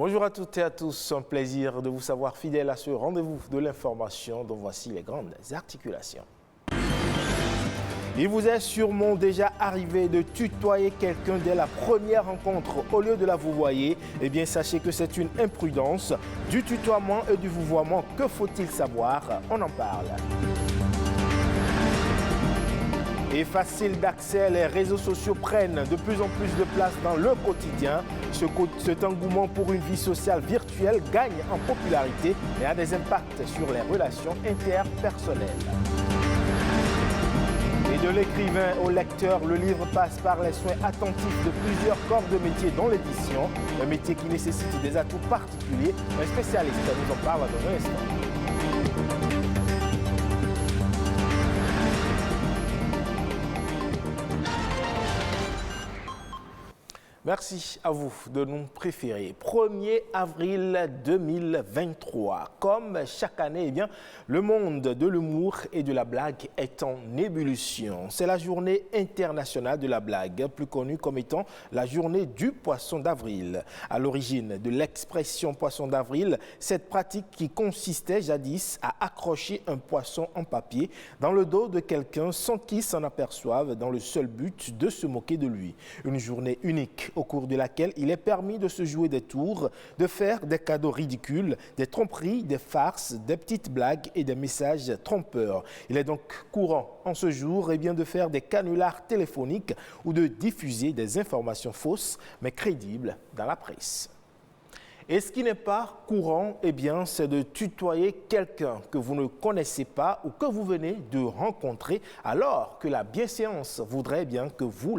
Bonjour à toutes et à tous, un plaisir de vous savoir fidèle à ce rendez-vous de l'information dont voici les grandes articulations. Il vous est sûrement déjà arrivé de tutoyer quelqu'un dès la première rencontre au lieu de la vouvoyer. Eh bien, sachez que c'est une imprudence. Du tutoiement et du vouvoiement, que faut-il savoir? On en parle. Et facile d'accès, les réseaux sociaux prennent de plus en plus de place dans le quotidien. Cet engouement pour une vie sociale virtuelle gagne en popularité et a des impacts sur les relations interpersonnelles. Et de l'écrivain au lecteur, le livre passe par les soins attentifs de plusieurs corps de métier dans l'édition. Un métier qui nécessite des atouts particuliers. Un spécialiste nous en parle dans un instant. Merci à vous de nous préférer. 1er avril 2023. Comme chaque année, eh bien, le monde de l'humour et de la blague est en ébullition. C'est la journée internationale de la blague, plus connue comme étant la journée du poisson d'avril. À l'origine de l'expression poisson d'avril, cette pratique qui consistait jadis à accrocher un poisson en papier dans le dos de quelqu'un sans qu'il s'en aperçoive dans le seul but de se moquer de lui. Une journée unique au cours de laquelle il est permis de se jouer des tours, de faire des cadeaux ridicules, des tromperies, des farces, des petites blagues et des messages trompeurs. Il est donc courant en ce jour de faire des canulars téléphoniques ou de diffuser des informations fausses mais crédibles dans la presse. Et ce qui n'est pas courant, c'est de tutoyer quelqu'un que vous ne connaissez pas ou que vous venez de rencontrer alors que la bienséance voudrait bien que vous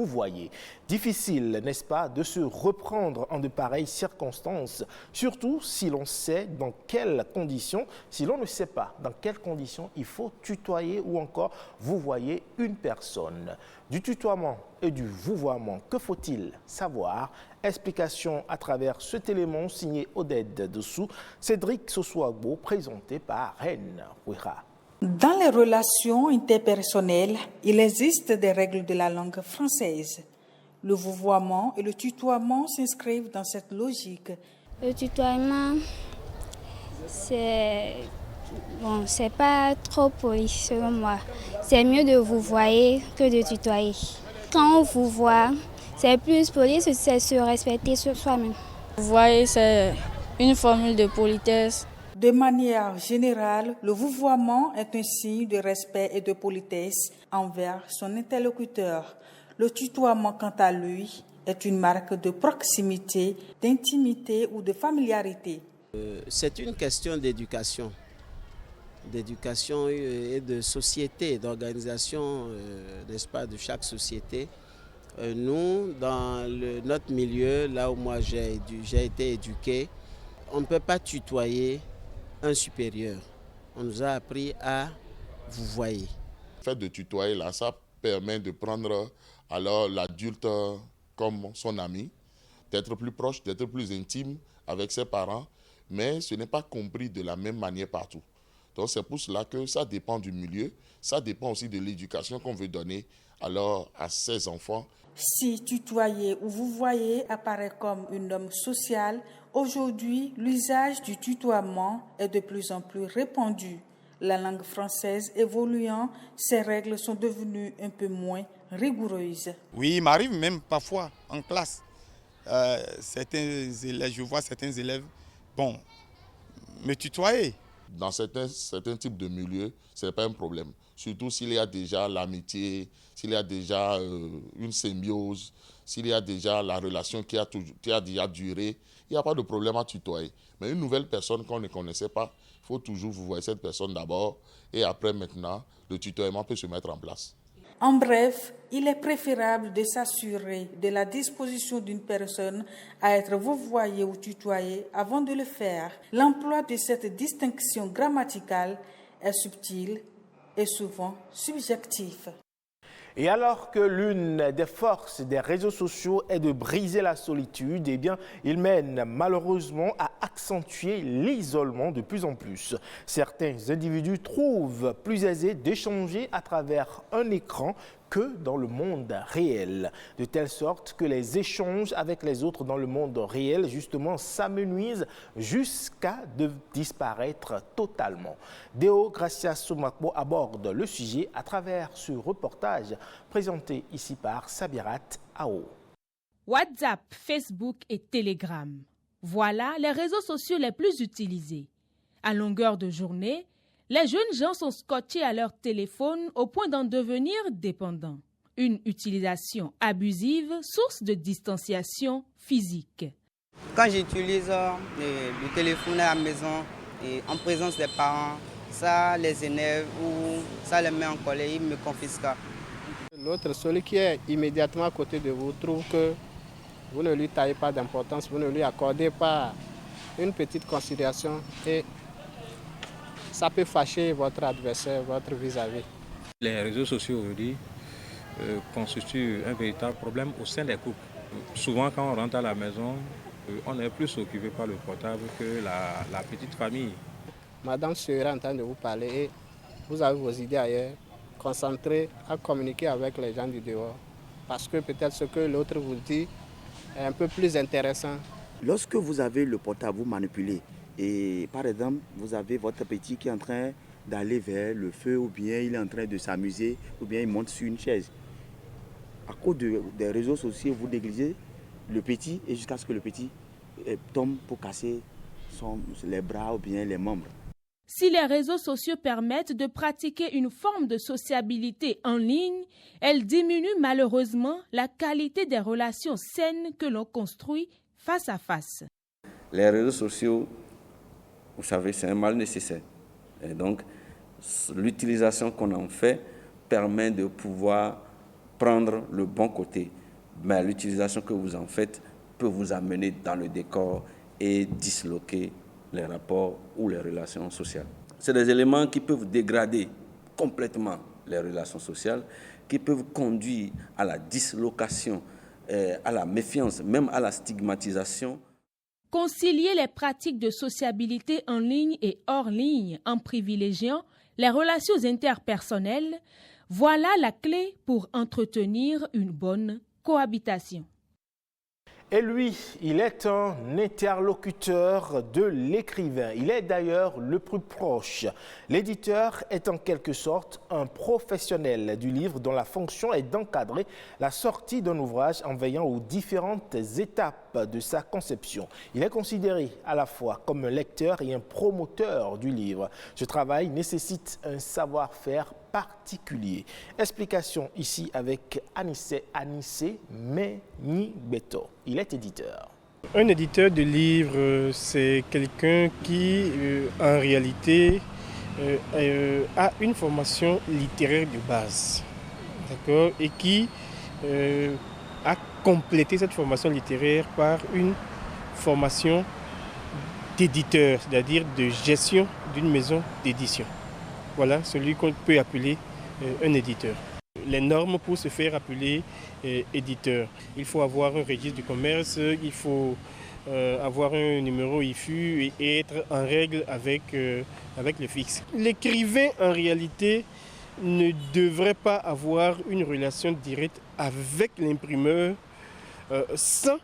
voyez. Difficile, n'est-ce pas, de se reprendre en de pareilles circonstances, surtout si l'on sait dans quelles conditions, si l'on ne sait pas dans quelles conditions il faut tutoyer ou encore vouvoyer une personne. Du tutoiement et du vouvoiement, que faut-il savoir? Explication à travers cet élément signé Oded dessous, Cédric Sosouagbo, présenté par Reine Ouira. Dans les relations interpersonnelles, il existe des règles de la langue française. Le vouvoiement et le tutoiement s'inscrivent dans cette logique. Le tutoiement, c'est pas trop poli selon moi. C'est mieux de vouvoyer que de tutoyer. Quand on vouvoie, c'est plus poli, c'est se respecter sur soi-même. Vouvoyer, c'est une formule de politesse. De manière générale, le vouvoiement est un signe de respect et de politesse envers son interlocuteur. Le tutoiement, quant à lui, est une marque de proximité, d'intimité ou de familiarité. C'est une question d'éducation et de société, d'organisation, n'est-ce pas, de chaque société. Nous, dans notre milieu, là où moi j'ai été éduqué, on ne peut pas tutoyer un supérieur. On nous a appris à vouvoyer. Le fait de tutoyer, là, ça permet de prendre alors l'adulte comme son ami, d'être plus proche, d'être plus intime avec ses parents, mais ce n'est pas compris de la même manière partout. Donc c'est pour cela que ça dépend du milieu, ça dépend aussi de l'éducation qu'on veut donner alors à ses enfants. Si tutoyer ou vouvoyer apparaît comme une norme sociale, aujourd'hui, l'usage du tutoiement est de plus en plus répandu. La langue française évoluant, ces règles sont devenues un peu moins rigoureuses. Oui, il m'arrive même parfois en classe. Je vois certains élèves, me tutoyer. Dans certains types de milieux, ce n'est pas un problème. Surtout s'il y a déjà l'amitié, s'il y a déjà une symbiose, s'il y a déjà la relation qui a déjà duré, il n'y a pas de problème à tutoyer. Mais une nouvelle personne qu'on ne connaissait pas, il faut toujours vous voir cette personne d'abord et après maintenant, le tutoiement peut se mettre en place. En bref, il est préférable de s'assurer de la disposition d'une personne à être vouvoyée ou tutoyée avant de le faire. L'emploi de cette distinction grammaticale est subtil et souvent subjectif. Et alors que l'une des forces des réseaux sociaux est de briser la solitude, il mène malheureusement à accentuer l'isolement de plus en plus. Certains individus trouvent plus aisé d'échanger à travers un écran que dans le monde réel, de telle sorte que les échanges avec les autres dans le monde réel, justement, s'amenuisent jusqu'à disparaître totalement. Deo Gracia Somakbo aborde le sujet à travers ce reportage présenté ici par Sabirat Ao. WhatsApp, Facebook et Telegram. Voilà les réseaux sociaux les plus utilisés. À longueur de journée, les jeunes gens sont scotchés à leur téléphone au point d'en devenir dépendants. Une utilisation abusive, source de distanciation physique. Quand j'utilise le téléphone à la maison et en présence des parents, ça les énerve ou ça les met en colère, ils me confisquent. L'autre, celui qui est immédiatement à côté de vous, trouve que vous ne lui taillez pas d'importance, vous ne lui accordez pas une petite considération et ça peut fâcher votre adversaire, votre vis-à-vis. Les réseaux sociaux aujourd'hui constituent un véritable problème au sein des couples. Souvent quand on rentre à la maison, on est plus occupé par le portable que la petite famille. Madame serait en train de vous parler et vous avez vos idées ailleurs, concentrez à communiquer avec les gens du dehors. Parce que peut-être ce que l'autre vous dit est un peu plus intéressant. Lorsque vous avez le portable, vous manipulez. Et par exemple, vous avez votre petit qui est en train d'aller vers le feu ou bien il est en train de s'amuser ou bien il monte sur une chaise. À cause des réseaux sociaux, vous négligez le petit et jusqu'à ce que le petit tombe pour casser les bras ou bien les membres. Si les réseaux sociaux permettent de pratiquer une forme de sociabilité en ligne, elles diminuent malheureusement la qualité des relations saines que l'on construit face à face. Les réseaux sociaux, vous savez, c'est un mal nécessaire. Et donc, l'utilisation qu'on en fait permet de pouvoir prendre le bon côté. Mais l'utilisation que vous en faites peut vous amener dans le décor et disloquer les rapports ou les relations sociales. C'est des éléments qui peuvent dégrader complètement les relations sociales, qui peuvent conduire à la dislocation, à la méfiance, même à la stigmatisation. Concilier les pratiques de sociabilité en ligne et hors ligne en privilégiant les relations interpersonnelles, voilà la clé pour entretenir une bonne cohabitation. Et lui, il est un interlocuteur de l'écrivain. Il est d'ailleurs le plus proche. L'éditeur est en quelque sorte un professionnel du livre dont la fonction est d'encadrer la sortie d'un ouvrage en veillant aux différentes étapes de sa conception. Il est considéré à la fois comme un lecteur et un promoteur du livre. Ce travail nécessite un savoir-faire particulier. Explication ici avec Anissé Menyi-Beto. Il est éditeur. Un éditeur de livres, c'est quelqu'un qui, en réalité, a une formation littéraire de base, d'accord, et qui a complété cette formation littéraire par une formation d'éditeur, c'est-à-dire de gestion d'une maison d'édition. Voilà celui qu'on peut appeler un éditeur. Les normes pour se faire appeler éditeur. Il faut avoir un registre du commerce, il faut avoir un numéro IFU et être en règle avec le fixe. L'écrivain, en réalité, ne devrait pas avoir une relation directe avec l'imprimeur sans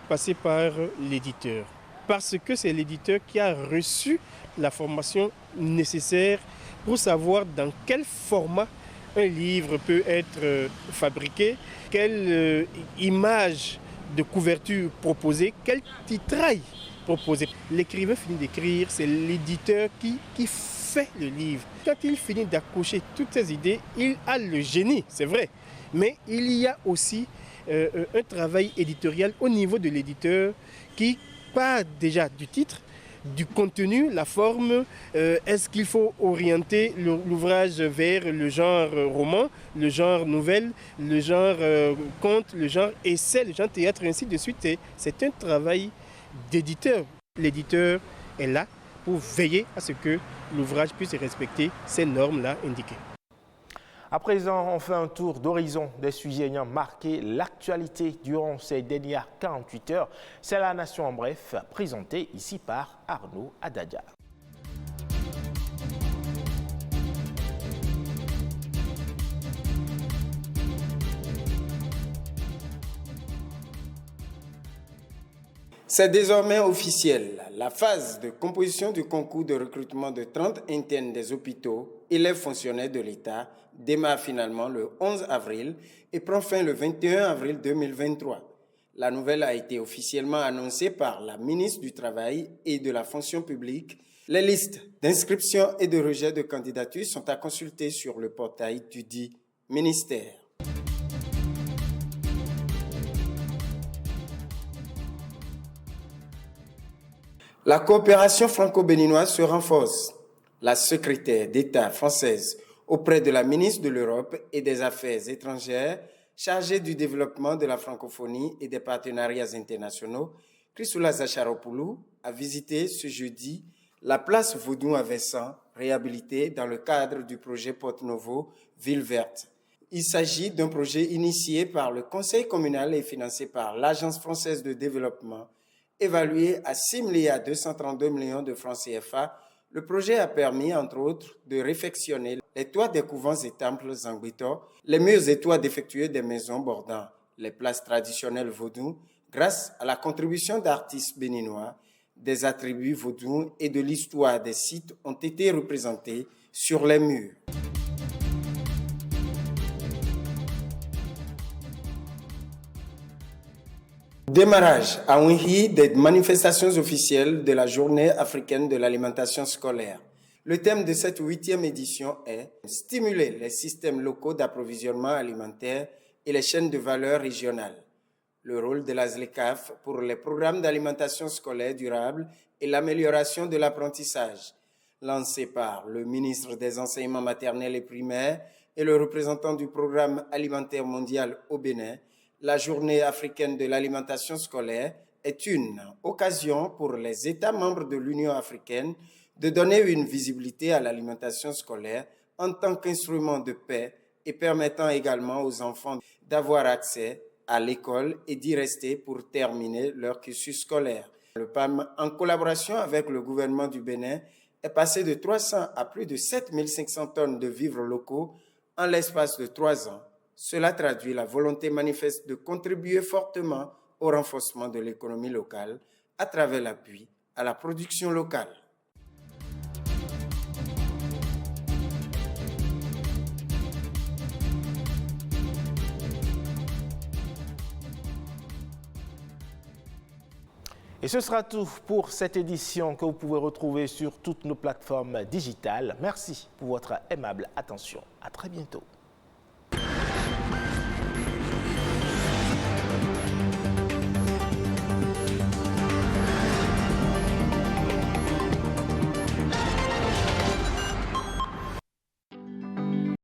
passer par l'éditeur. Parce que c'est l'éditeur qui a reçu la formation nécessaire pour savoir dans quel format un livre peut être fabriqué, quelle image de couverture proposer, quel titrail proposer. L'écrivain finit d'écrire, c'est l'éditeur qui fait le livre. Quand il finit d'accoucher toutes ses idées, il a le génie, c'est vrai. Mais il y a aussi un travail éditorial au niveau de l'éditeur qui part déjà du titre, du contenu, la forme. Est-ce qu'il faut orienter l'ouvrage vers le genre roman, le genre nouvelle, le genre conte, le genre essai, le genre théâtre, ainsi de suite. C'est un travail d'éditeur. L'éditeur est là pour veiller à ce que l'ouvrage puisse respecter ces normes-là indiquées. À présent, on fait un tour d'horizon des sujets ayant marqué l'actualité durant ces dernières 48 heures. C'est la Nation en bref, présentée ici par Arnaud Adadja. C'est désormais officiel. La phase de composition du concours de recrutement de 30 internes des hôpitaux et les fonctionnaires de l'État démarre finalement le 11 avril et prend fin le 21 avril 2023. La nouvelle a été officiellement annoncée par la ministre du Travail et de la Fonction publique. Les listes d'inscription et de rejet de candidatures sont à consulter sur le portail du dit ministère. La coopération franco-béninoise se renforce. La secrétaire d'État française auprès de la ministre de l'Europe et des Affaires étrangères chargée du développement de la francophonie et des partenariats internationaux, Chrysoula Zacharopoulou, a visité ce jeudi la place Vaudou à Vincent, réhabilitée dans le cadre du projet Porte Novo Ville Verte. Il s'agit d'un projet initié par le Conseil communal et financé par l'Agence française de développement. Évalué à 6,232 milliards de francs CFA, le projet a permis, entre autres, de réfectionner les toits des couvents et temples Zangbeto, les murs et toits défectueux des maisons bordant les places traditionnelles vaudou, grâce à la contribution d'artistes béninois. Des attributs vaudou et de l'histoire des sites ont été représentés sur les murs. Démarrage à Ouinhi des manifestations officielles de la Journée africaine de l'alimentation scolaire. Le thème de cette 8e édition est « Stimuler les systèmes locaux d'approvisionnement alimentaire et les chaînes de valeur régionales ». Le rôle de la ZLECAf pour les programmes d'alimentation scolaire durable et l'amélioration de l'apprentissage. Lancé par le ministre des Enseignements maternels et primaires et le représentant du Programme alimentaire mondial au Bénin, la Journée africaine de l'alimentation scolaire est une occasion pour les États membres de l'Union africaine de donner une visibilité à l'alimentation scolaire en tant qu'instrument de paix et permettant également aux enfants d'avoir accès à l'école et d'y rester pour terminer leur cursus scolaire. Le PAM, en collaboration avec le gouvernement du Bénin, est passé de 300 à plus de 7500 tonnes de vivres locaux en l'espace de 3 ans. Cela traduit la volonté manifeste de contribuer fortement au renforcement de l'économie locale à travers l'appui à la production locale. Et ce sera tout pour cette édition que vous pouvez retrouver sur toutes nos plateformes digitales. Merci pour votre aimable attention. À très bientôt.